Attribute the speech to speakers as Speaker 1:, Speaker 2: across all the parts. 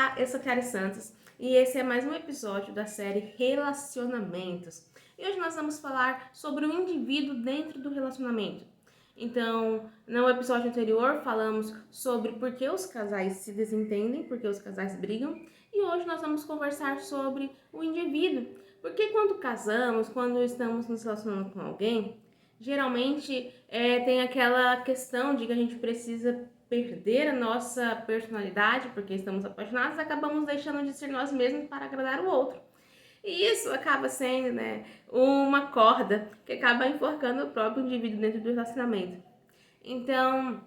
Speaker 1: Olá, eu sou Kiara Santos e esse é mais um episódio da série Relacionamentos. E hoje nós vamos falar sobre o indivíduo dentro do relacionamento. Então, no episódio anterior falamos sobre por que os casais se desentendem, por que os casais brigam, e hoje nós vamos conversar sobre o indivíduo. Porque quando casamos, quando estamos nos relacionando com alguém, geralmente tem aquela questão de que a gente precisa perder a nossa personalidade, porque estamos apaixonados, acabamos deixando de ser nós mesmos para agradar o outro. E isso acaba sendo, uma corda que acaba enforcando o próprio indivíduo dentro do relacionamento. Então,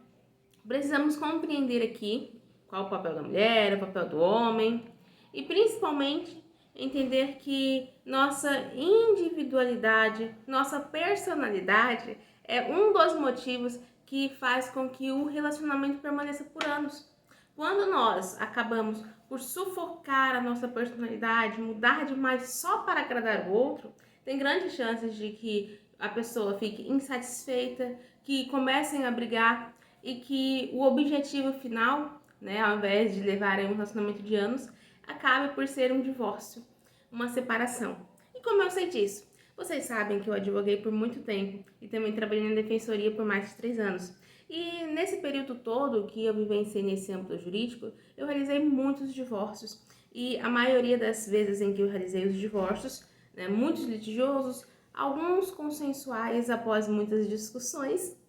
Speaker 1: precisamos compreender aqui qual o papel da mulher, o papel do homem e principalmente entender que nossa individualidade, nossa personalidade é um dos motivos que faz com que o relacionamento permaneça por anos. Quando nós acabamos por sufocar a nossa personalidade, mudar demais só para agradar o outro, tem grandes chances de que a pessoa fique insatisfeita, que comecem a brigar e que o objetivo final, ao invés de levarem um relacionamento de anos, acabe por ser um divórcio, uma separação. E como eu sei disso? Vocês sabem que eu advoguei por muito tempo e também trabalhei na defensoria por mais de 3 anos. E nesse período todo que eu vivenciei nesse âmbito jurídico, eu realizei muitos divórcios. E a maioria das vezes em que eu realizei os divórcios, muitos litigiosos, alguns consensuais após muitas discussões,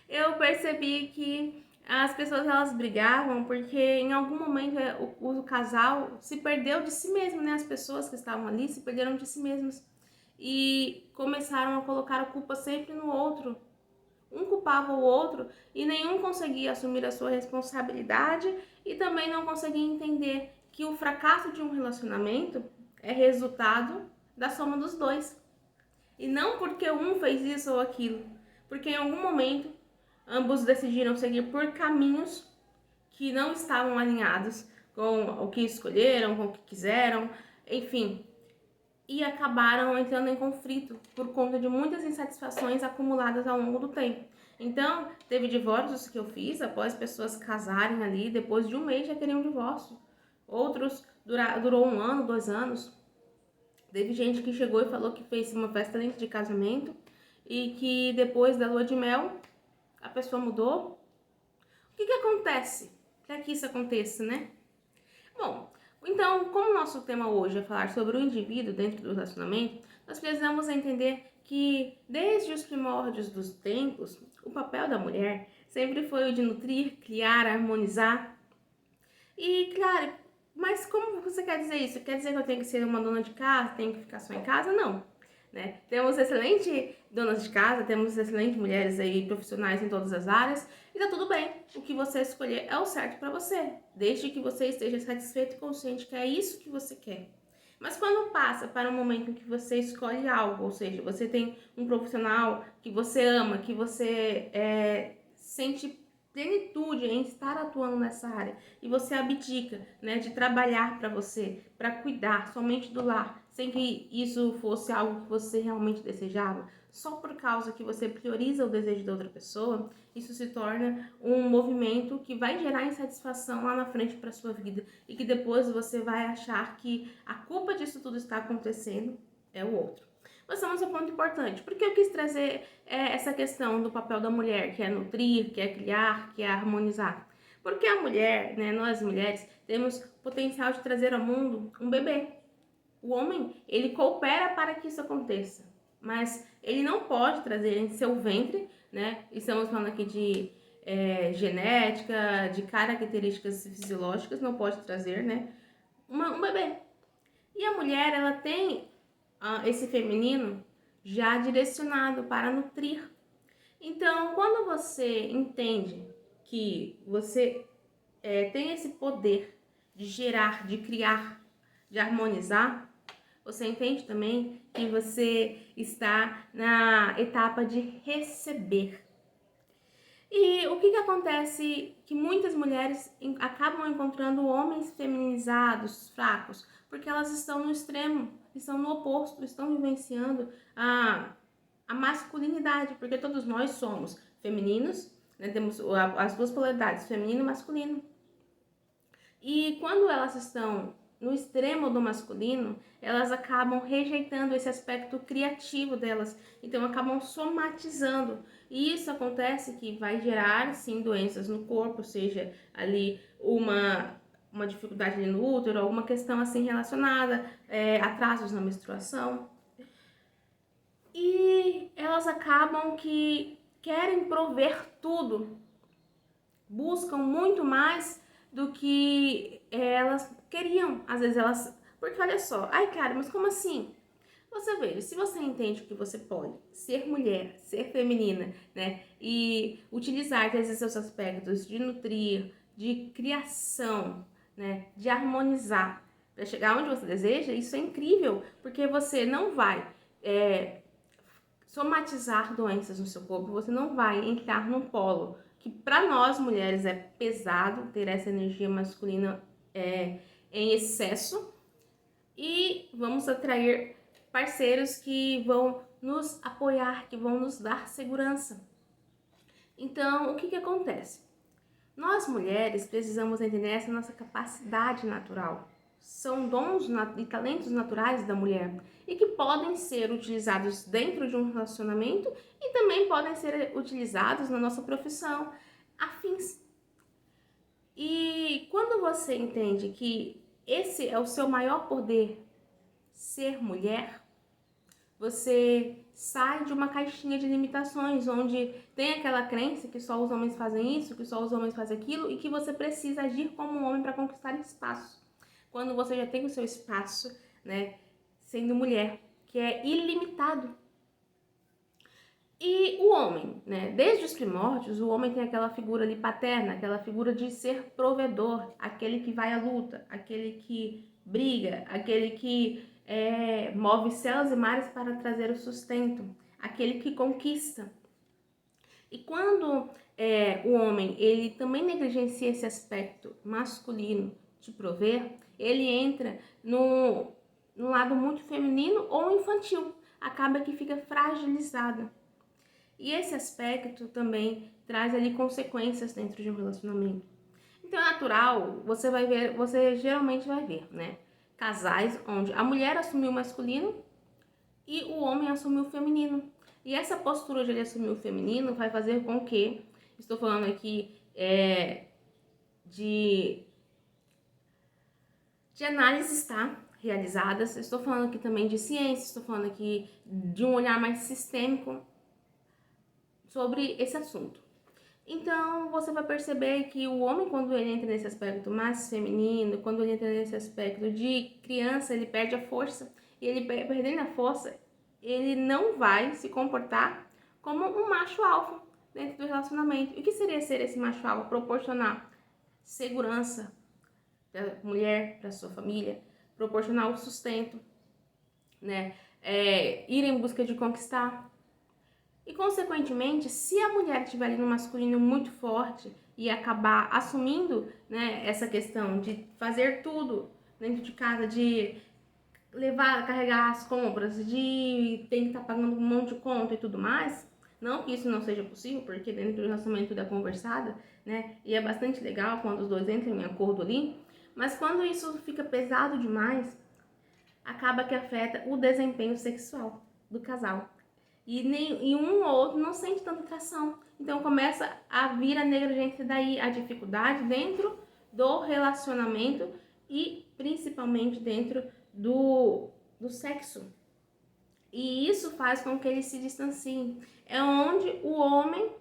Speaker 1: eu percebi que as pessoas elas brigavam porque em algum momento o casal se perdeu de si mesmo, As pessoas que estavam ali se perderam de si mesmas e começaram a colocar a culpa sempre no outro. Um culpava o outro e nenhum conseguia assumir a sua responsabilidade e também não conseguia entender que o fracasso de um relacionamento é resultado da soma dos dois. E não porque um fez isso ou aquilo, porque em algum momento ambos decidiram seguir por caminhos que não estavam alinhados com o que escolheram, com o que quiseram, enfim. E acabaram entrando em conflito por conta de muitas insatisfações acumuladas ao longo do tempo. Então, teve divórcios que eu fiz após pessoas casarem ali, depois de um mês já queriam um divórcio. Outros durou 1 ano, 2 anos. Teve gente que chegou e falou que fez uma festa dentro de casamento e que depois da lua de mel a pessoa mudou. O que acontece para que isso aconteça, Bom, então, como o nosso tema hoje é falar sobre o indivíduo dentro do relacionamento, nós precisamos entender que desde os primórdios dos tempos, o papel da mulher sempre foi o de nutrir, criar, harmonizar. E, claro, mas como você quer dizer isso? Quer dizer que eu tenho que ser uma dona de casa, tenho que ficar só em casa? Não. Temos excelentes donas de casa, temos excelentes mulheres aí profissionais em todas as áreas e tá tudo bem. O que você escolher é o certo para você, desde que você esteja satisfeito e consciente que é isso que você quer. Mas quando passa para um momento em que você escolhe algo, ou seja, você tem um profissional que você ama, que você sente plenitude em estar atuando nessa área e você abdica, de trabalhar para você, para cuidar somente do lar, sem que isso fosse algo que você realmente desejava, só por causa que você prioriza o desejo da outra pessoa, isso se torna um movimento que vai gerar insatisfação lá na frente para sua vida e que depois você vai achar que a culpa disso tudo está acontecendo é o outro. Mas vamos ao ponto importante. Porque eu quis trazer essa questão do papel da mulher, que é nutrir, que é criar, que é harmonizar. Porque a mulher, nós mulheres, temos potencial de trazer ao mundo um bebê. O homem, ele coopera para que isso aconteça. Mas ele não pode trazer em seu ventre, Estamos falando aqui de genética, de características fisiológicas, não pode trazer, um bebê. E a mulher, ela tem esse feminino já direcionado para nutrir. Então, quando você entende que você tem esse poder de gerar, de criar, de harmonizar, você entende também que você está na etapa de receber. E o que acontece que muitas mulheres acabam encontrando homens feminizados, fracos, porque elas estão no extremo, estão no oposto, estão vivenciando a masculinidade, porque todos nós somos femininos, temos as duas polaridades, feminino e masculino. E quando elas estão no extremo do masculino, elas acabam rejeitando esse aspecto criativo delas, então acabam somatizando. E isso acontece que vai gerar, sim, doenças no corpo, seja ali uma dificuldade ali no útero, alguma questão assim relacionada, atrasos na menstruação. E elas acabam que querem prover tudo, buscam muito mais do que elas queriam. Às vezes elas... Porque olha só, ai cara, mas como assim? Você veja, se você entende que você pode ser mulher, ser feminina, né? E utilizar esses seus aspectos de nutrir, de criação, né? De harmonizar para chegar onde você deseja, isso é incrível, porque você não vai somatizar doenças no seu corpo, você não vai entrar num polo que para nós mulheres é pesado ter essa energia masculina em excesso, e vamos atrair parceiros que vão nos apoiar, que vão nos dar segurança. Então, o que acontece? Nós mulheres precisamos entender essa nossa capacidade natural. São dons e talentos naturais da mulher e que podem ser utilizados dentro de um relacionamento e também podem ser utilizados na nossa profissão, afins. E quando você entende que esse é o seu maior poder, ser mulher, você sai de uma caixinha de limitações, onde tem aquela crença que só os homens fazem isso, que só os homens fazem aquilo, e que você precisa agir como um homem para conquistar espaço. Quando você já tem o seu espaço, né, sendo mulher, que é ilimitado. E o homem, né, desde os primórdios, o homem tem aquela figura ali paterna, aquela figura de ser provedor, aquele que vai à luta, aquele que briga, aquele que move céus e mares para trazer o sustento, aquele que conquista. E quando o homem ele também negligencia esse aspecto masculino de prover, ele entra no lado muito feminino ou infantil, acaba que fica fragilizado. E esse aspecto também traz ali consequências dentro de um relacionamento. Então é natural, você geralmente vai ver, né? Casais onde a mulher assumiu o masculino e o homem assumiu o feminino. E essa postura de ele assumir o feminino vai fazer com que, estou falando aqui de análises, tá? Realizadas, estou falando aqui também de ciência, estou falando aqui de um olhar mais sistêmico sobre esse assunto. Então, você vai perceber que o homem, quando ele entra nesse aspecto mais feminino, quando ele entra nesse aspecto de criança, ele perde a força. E ele perdendo a força, ele não vai se comportar como um macho alfa dentro do relacionamento. E o que seria ser esse macho alfa? Proporcionar segurança para a mulher, para a sua família, proporcionar o sustento, né? Ir em busca de conquistar. E, consequentemente, se a mulher estiver ali no masculino muito forte e acabar assumindo, né, essa questão de fazer tudo dentro de casa, de levar, carregar as compras, de ter que estar pagando um monte de conta e tudo mais, não que isso não seja possível, porque dentro do relacionamento tudo é conversado, né, e é bastante legal quando os dois entram em acordo ali, mas quando isso fica pesado demais, acaba que afeta o desempenho sexual do casal. E um ou outro não sente tanta atração. Então começa a vir a negligência daí, a dificuldade dentro do relacionamento e principalmente dentro do sexo. E isso faz com que eles se distanciem. É onde o homem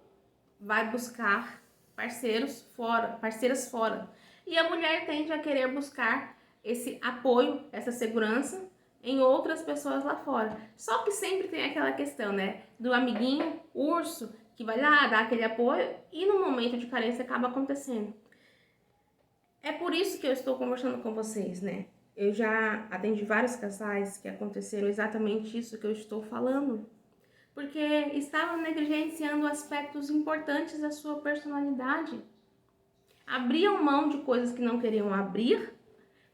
Speaker 1: vai buscar parceiras fora. E a mulher tende a querer buscar esse apoio, essa segurança em outras pessoas lá fora. Só que sempre tem aquela questão, né, do amiguinho, urso, que vai lá dar aquele apoio e no momento de carência acaba acontecendo. É por isso que eu estou conversando com vocês, né? Eu já atendi vários casais que aconteceram exatamente isso que eu estou falando, porque estavam negligenciando aspectos importantes da sua personalidade. Abriam mão de coisas que não queriam abrir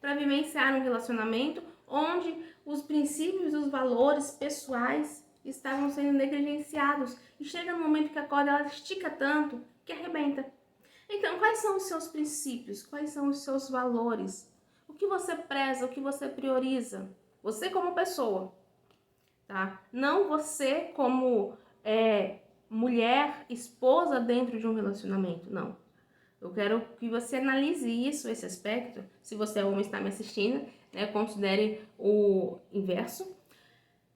Speaker 1: para vivenciar um relacionamento onde os princípios e os valores pessoais estavam sendo negligenciados. E chega no momento que a corda ela estica tanto que arrebenta. Então, quais são os seus princípios? Quais são os seus valores? O que você preza, o que você prioriza? Você como pessoa, tá? Não você como mulher, esposa dentro de um relacionamento, não. Eu quero que você analise isso, esse aspecto. Se você é homem e está me assistindo, né, considere o inverso.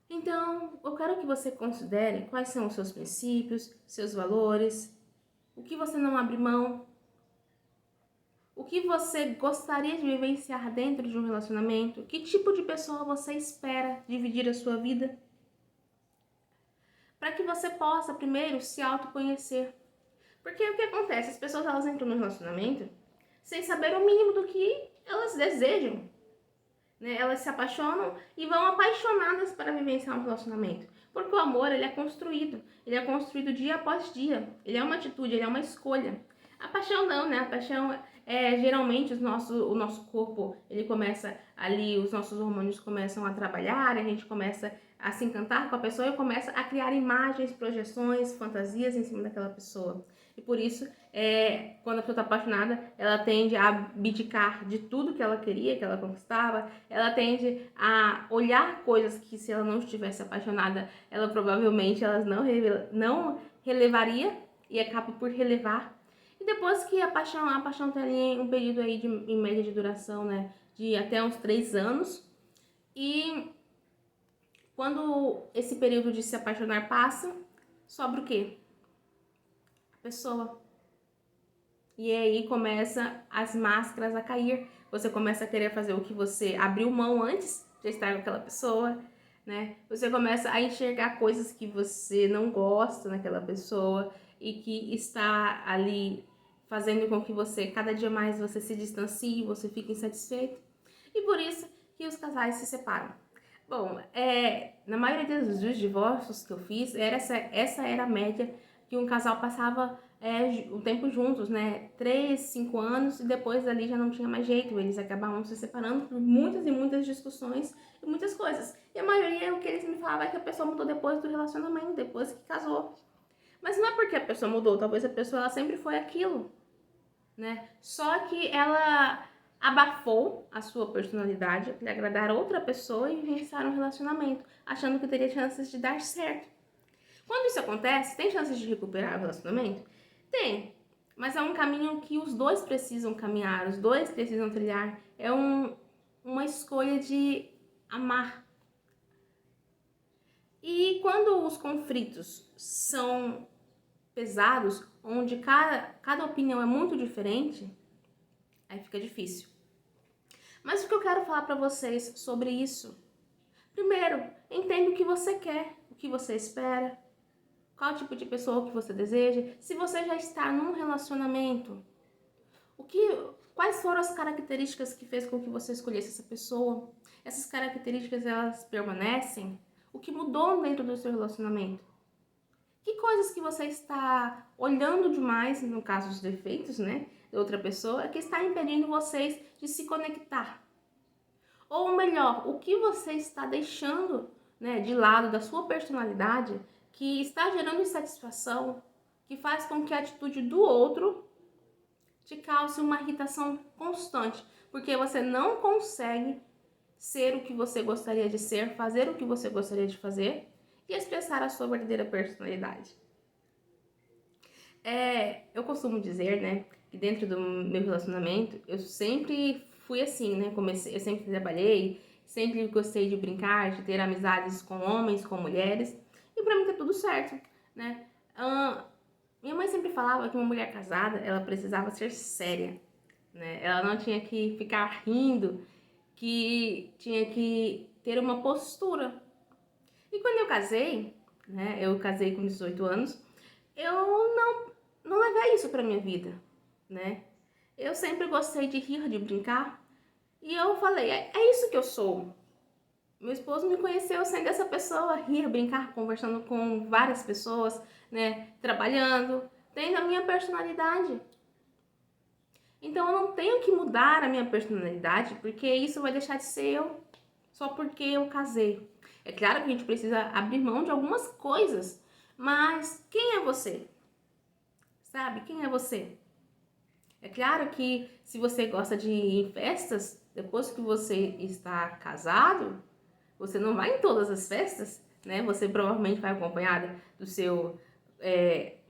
Speaker 1: Então, eu quero que você considere quais são os seus princípios, seus valores, o que você não abre mão, o que você gostaria de vivenciar dentro de um relacionamento, que tipo de pessoa você espera dividir a sua vida, para que você possa primeiro se autoconhecer. Porque o que acontece? As pessoas elas entram no relacionamento sem saber o mínimo do que elas desejam. Né? Elas se apaixonam e vão apaixonadas para vivenciar um relacionamento. Porque o amor ele é construído dia após dia. Ele é uma atitude, ele é uma escolha. A paixão não, né? A paixão geralmente o nosso corpo ele começa ali, os nossos hormônios começam a trabalhar, a gente começa a se encantar com a pessoa e começa a criar imagens, projeções, fantasias em cima daquela pessoa. E por isso, quando a pessoa está apaixonada, ela tende a abdicar de tudo que ela queria, que ela conquistava. Ela tende a olhar coisas que, se ela não estivesse apaixonada, ela provavelmente não relevaria e acaba por relevar. E depois que a paixão tem ali um período aí em média de duração, né, de até uns 3 anos. E quando esse período de se apaixonar passa, sobra o quê? A pessoa. E aí começa as máscaras a cair. Você começa a querer fazer o que você abriu mão antes de estar com aquela pessoa, né? Você começa a enxergar coisas que você não gosta naquela pessoa e que está ali fazendo com que você, cada dia mais, você se distancie, você fique insatisfeito. E por isso que os casais se separam. Bom, na maioria dos divórcios que eu fiz, essa era a média que um casal passava o tempo juntos, né? 3, 5 anos, e depois ali já não tinha mais jeito. Eles acabavam se separando por muitas e muitas discussões e muitas coisas. E a maioria, o que eles me falavam é que a pessoa mudou depois do relacionamento, depois que casou. Mas não é porque a pessoa mudou, talvez a pessoa ela sempre foi aquilo, né? Só que ela abafou a sua personalidade para agradar outra pessoa e iniciar um relacionamento, achando que teria chances de dar certo. Quando isso acontece, tem chances de recuperar o relacionamento? Tem, mas é um caminho que os dois precisam caminhar, os dois precisam trilhar. É uma escolha de amar. E quando os conflitos são pesados, onde cada opinião é muito diferente, aí fica difícil. Mas o que eu quero falar para vocês sobre isso? Primeiro, entenda o que você quer, o que você espera, qual tipo de pessoa que você deseja. Se você já está num relacionamento, quais foram as características que fez com que você escolhesse essa pessoa? Essas características, elas permanecem? O que mudou dentro do seu relacionamento? Que coisas que você está olhando demais, no caso dos defeitos, né, de outra pessoa, que está impedindo vocês de se conectar? Ou melhor, o que você está deixando, né, de lado da sua personalidade que está gerando insatisfação, que faz com que a atitude do outro te cause uma irritação constante, porque você não consegue ser o que você gostaria de ser, fazer o que você gostaria de fazer e expressar a sua verdadeira personalidade. Eu costumo dizer, né, que dentro do meu relacionamento, eu sempre fui assim, né, eu sempre trabalhei, sempre gostei de brincar, de ter amizades com homens, com mulheres, e pra mim tá tudo certo, né. Minha mãe sempre falava que uma mulher casada, ela precisava ser séria, né, ela não tinha que ficar rindo, que tinha que ter uma postura. E quando eu casei, né, eu casei com 18 anos, eu não levei isso pra minha vida, né? Eu sempre gostei de rir, de brincar, e eu falei, é isso que eu sou. Meu esposo me conheceu sendo essa pessoa, rir, brincar, conversando com várias pessoas, né, trabalhando, tendo a minha personalidade. Então eu não tenho que mudar a minha personalidade, porque isso vai deixar de ser eu, só porque eu casei. É claro que a gente precisa abrir mão de algumas coisas, mas quem é você? Sabe? Quem é você? É claro que se você gosta de ir em festas, depois que você está casado, você não vai em todas as festas, né? Você provavelmente vai acompanhada do seu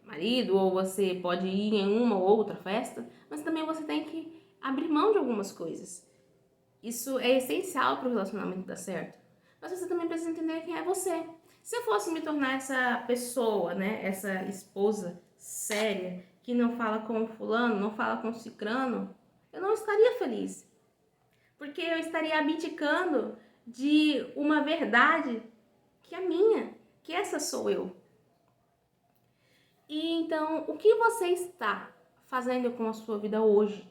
Speaker 1: marido, ou você pode ir em uma ou outra festa, mas também você tem que abrir mão de algumas coisas. Isso é essencial para o relacionamento dar certo. Mas você também precisa entender quem é você. Se eu fosse me tornar essa pessoa, né, essa esposa séria, que não fala com fulano, não fala com cicrano, eu não estaria feliz. Porque eu estaria abdicando de uma verdade que é minha, que essa sou eu. E então, o que você está fazendo com a sua vida hoje?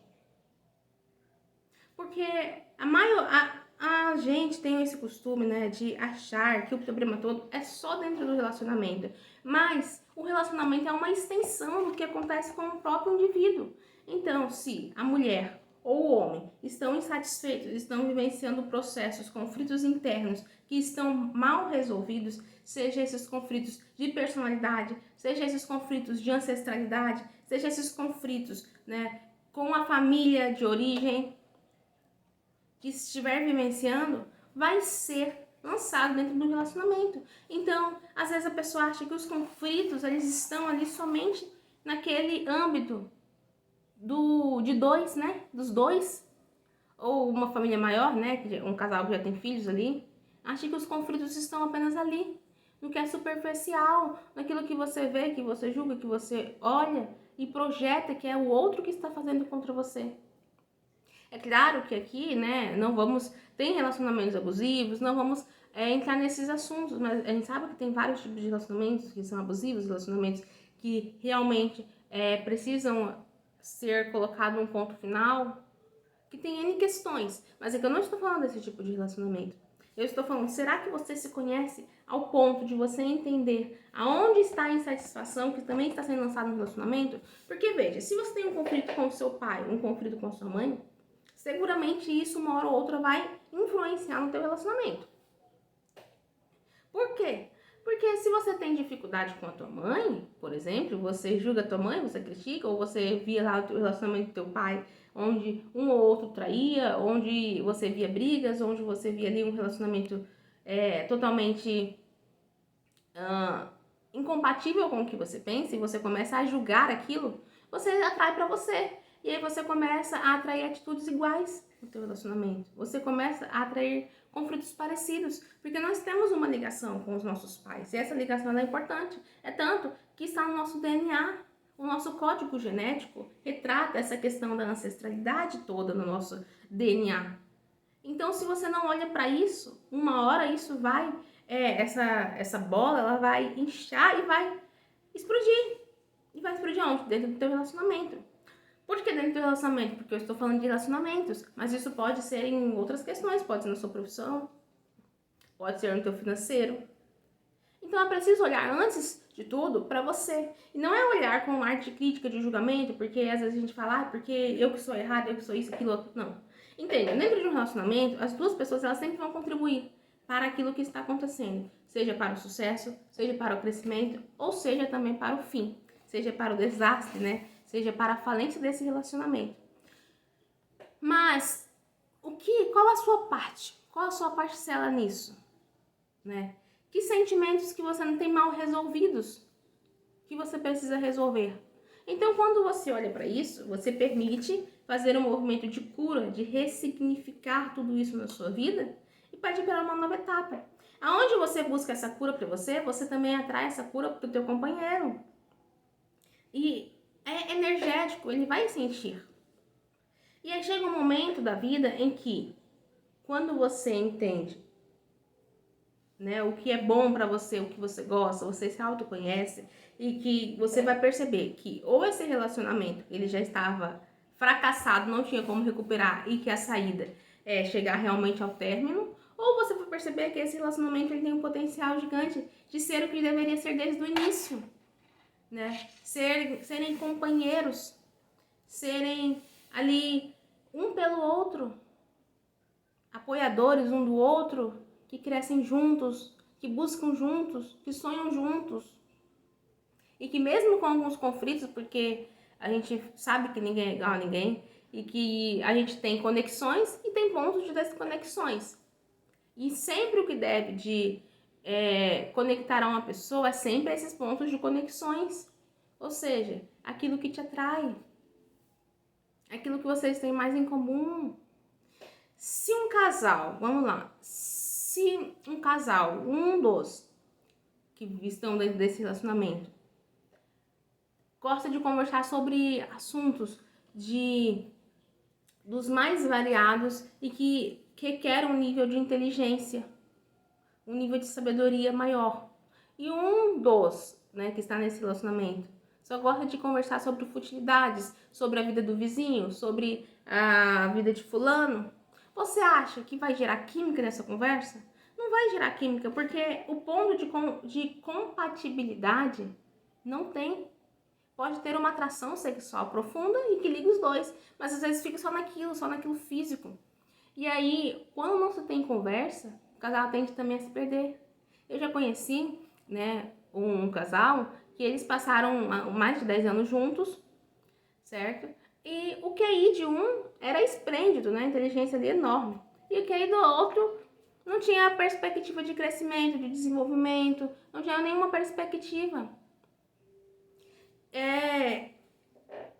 Speaker 1: Porque a gente tem esse costume, né, de achar que o problema todo é só dentro do relacionamento. Mas o relacionamento é uma extensão do que acontece com o próprio indivíduo. Então, se a mulher ou o homem estão insatisfeitos, estão vivenciando processos, conflitos internos que estão mal resolvidos, seja esses conflitos de personalidade, seja esses conflitos de ancestralidade, seja esses conflitos, né, com a família de origem, que estiver vivenciando, vai ser lançado dentro do relacionamento. Então, às vezes a pessoa acha que os conflitos, eles estão ali somente naquele âmbito de dois, né? Dos dois. Ou uma família maior, né? Um casal que já tem filhos ali. Acha que os conflitos estão apenas ali. No que é superficial, naquilo que você vê, que você julga, que você olha e projeta que é o outro que está fazendo contra você. É claro que aqui, né, não vamos, tem relacionamentos abusivos, não vamos entrar nesses assuntos, mas a gente sabe que tem vários tipos de relacionamentos que são abusivos, relacionamentos que realmente precisam ser colocados num ponto final, que tem N questões, mas é que eu não estou falando desse tipo de relacionamento. Eu estou falando, será que você se conhece ao ponto de você entender aonde está a insatisfação que também está sendo lançada no relacionamento? Porque veja, se você tem um conflito com o seu pai, um conflito com a sua mãe, seguramente isso uma hora ou outra vai influenciar no teu relacionamento. Por quê? Porque se você tem dificuldade com a tua mãe, por exemplo, você julga a tua mãe, você critica, ou você via lá o relacionamento do teu pai, onde um ou outro traía, onde você via brigas, onde você via ali um relacionamento totalmente incompatível com o que você pensa, e você começa a julgar aquilo, você atrai para você. E aí você começa a atrair atitudes iguais no teu relacionamento. Você começa a atrair conflitos parecidos, porque nós temos uma ligação com os nossos pais. E essa ligação é importante. É tanto que está no nosso DNA. O nosso código genético retrata essa questão da ancestralidade toda no nosso DNA. Então, se você não olha para isso, uma hora isso vai, essa bola, ela vai inchar e vai explodir. E vai explodir onde? Dentro do teu relacionamento. Por que dentro do relacionamento? Porque eu estou falando de relacionamentos, mas isso pode ser em outras questões, pode ser na sua profissão, pode ser no teu financeiro. Então é preciso olhar antes de tudo para você. E não é olhar com arte de crítica, de julgamento, porque às vezes a gente fala, porque eu que sou errado, eu que sou isso, aquilo, outro. Não. Entenda, dentro de um relacionamento, as duas pessoas elas sempre vão contribuir para aquilo que está acontecendo. Seja para o sucesso, seja para o crescimento, ou seja também para o fim. Seja para o desastre, né? Seja para a falência desse relacionamento. Mas, qual a sua parte? Qual a sua parcela nisso? Né? Que sentimentos que você não tem mal resolvidos, que você precisa resolver? Então, quando você olha para isso, você permite fazer um movimento de cura, de ressignificar tudo isso na sua vida e partir para uma nova etapa. Aonde você busca essa cura para você, você também atrai essa cura para o teu companheiro. E é energético, ele vai sentir. E aí chega um momento da vida em que, quando você entende, né, o que é bom para você, o que você gosta, você se autoconhece e que você vai perceber que ou esse relacionamento ele já estava fracassado, não tinha como recuperar e que a saída é chegar realmente ao término, ou você vai perceber que esse relacionamento ele tem um potencial gigante de ser o que deveria ser desde o início, né? Serem companheiros, serem ali um pelo outro, apoiadores um do outro, que crescem juntos, que buscam juntos, que sonham juntos. E que mesmo com alguns conflitos, porque a gente sabe que ninguém é igual a ninguém e que a gente tem conexões e tem pontos de desconexões. E sempre o que deve de conectar a uma pessoa é sempre esses pontos de conexões. Ou seja, aquilo que te atrai, aquilo que vocês têm mais em comum. Se um casal, vamos lá, se um casal, um dos que estão dentro desse relacionamento, gosta de conversar sobre assuntos dos mais variados e que requer um nível de inteligência, um nível de sabedoria maior. E um dos, que está nesse relacionamento, só gosta de conversar sobre futilidades, sobre a vida do vizinho, sobre a vida de fulano. Você acha que vai gerar química nessa conversa? Não vai gerar química, porque o ponto de compatibilidade não tem. Pode ter uma atração sexual profunda e que liga os dois, mas às vezes fica só naquilo físico. E aí, quando não se tem conversa, o casal tende também a se perder. Eu já conheci, um casal que eles passaram mais de 10 anos juntos, certo? E o QI de um era esplêndido, A inteligência ali enorme. E o QI do outro não tinha perspectiva de crescimento, de desenvolvimento, não tinha nenhuma perspectiva.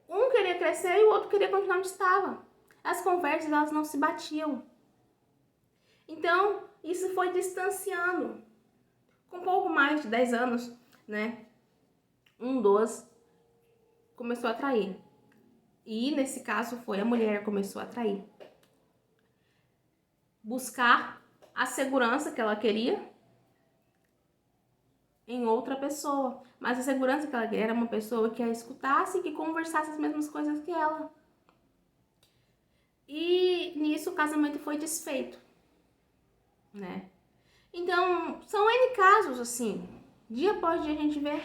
Speaker 1: Um queria crescer e o outro queria continuar onde estava. As conversas, elas não se batiam. Então, isso foi distanciando. Com pouco mais de 10 anos, um dos começou a trair. E nesse caso foi a mulher que começou a trair. Buscar a segurança que ela queria em outra pessoa. Mas a segurança que ela queria era uma pessoa que a escutasse e que conversasse as mesmas coisas que ela. E nisso o casamento foi desfeito, Então, são N casos, assim. Dia após dia a gente vê.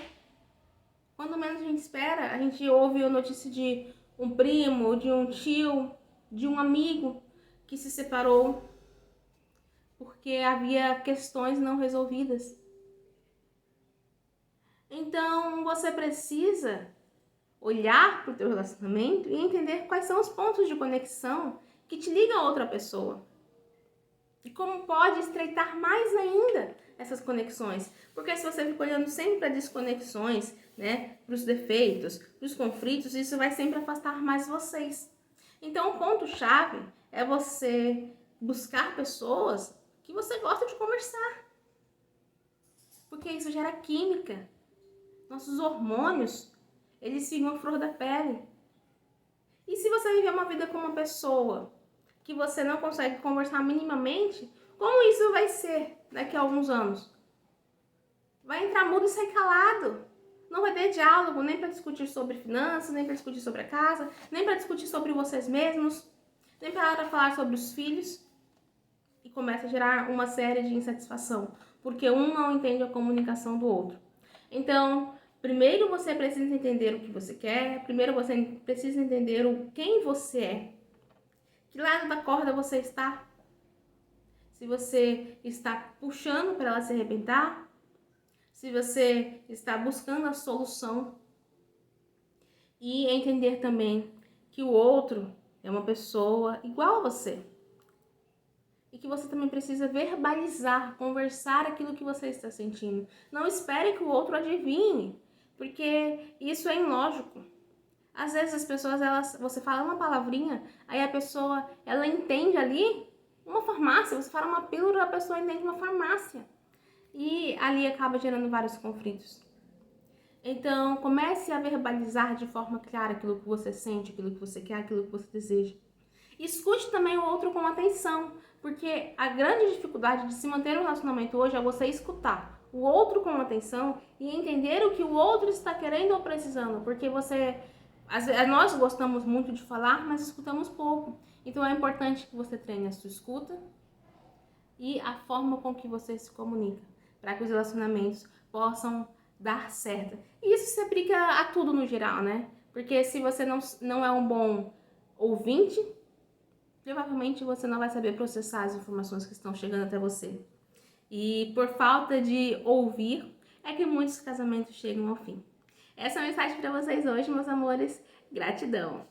Speaker 1: Quando menos a gente espera, a gente ouve a notícia de um primo, de um tio, de um amigo que se separou porque havia questões não resolvidas. Então, você precisa olhar para o teu relacionamento e entender quais são os pontos de conexão que te ligam a outra pessoa. E como pode estreitar mais ainda essas conexões. Porque se você fica olhando sempre para desconexões, para os defeitos, para os conflitos, isso vai sempre afastar mais vocês. Então, o ponto-chave é você buscar pessoas que você gosta de conversar. Porque isso gera química. Nossos hormônios, eles ficam à flor da pele. E se você viver uma vida com uma pessoa que você não consegue conversar minimamente, como isso vai ser daqui a alguns anos? Vai entrar mudo e sair calado. Não vai ter diálogo nem para discutir sobre finanças, nem para discutir sobre a casa, nem para discutir sobre vocês mesmos, nem para falar sobre os filhos. E começa a gerar uma série de insatisfação, porque um não entende a comunicação do outro. Então, primeiro você precisa entender o que você quer, primeiro você precisa entender quem você é. Que lado da corda você está? Se você está puxando para ela se arrebentar, se você está buscando a solução. E entender também que o outro é uma pessoa igual a você. E que você também precisa verbalizar, conversar aquilo que você está sentindo. Não espere que o outro adivinhe, porque isso é ilógico. Às vezes as pessoas, você fala uma palavrinha, aí a pessoa, ela entende ali uma farmácia, você fala uma pílula, a pessoa entende uma farmácia. E ali acaba gerando vários conflitos. Então, comece a verbalizar de forma clara aquilo que você sente, aquilo que você quer, aquilo que você deseja. Escute também o outro com atenção, porque a grande dificuldade de se manter um relacionamento hoje é você escutar o outro com atenção e entender o que o outro está querendo ou precisando, porque nós gostamos muito de falar, mas escutamos pouco. Então é importante que você treine a sua escuta e a forma com que você se comunica, para que os relacionamentos possam dar certo. E isso se aplica a tudo no geral, Porque se você não é um bom ouvinte, provavelmente você não vai saber processar as informações que estão chegando até você. E por falta de ouvir, é que muitos casamentos chegam ao fim. Essa é a mensagem para vocês hoje, meus amores. Gratidão!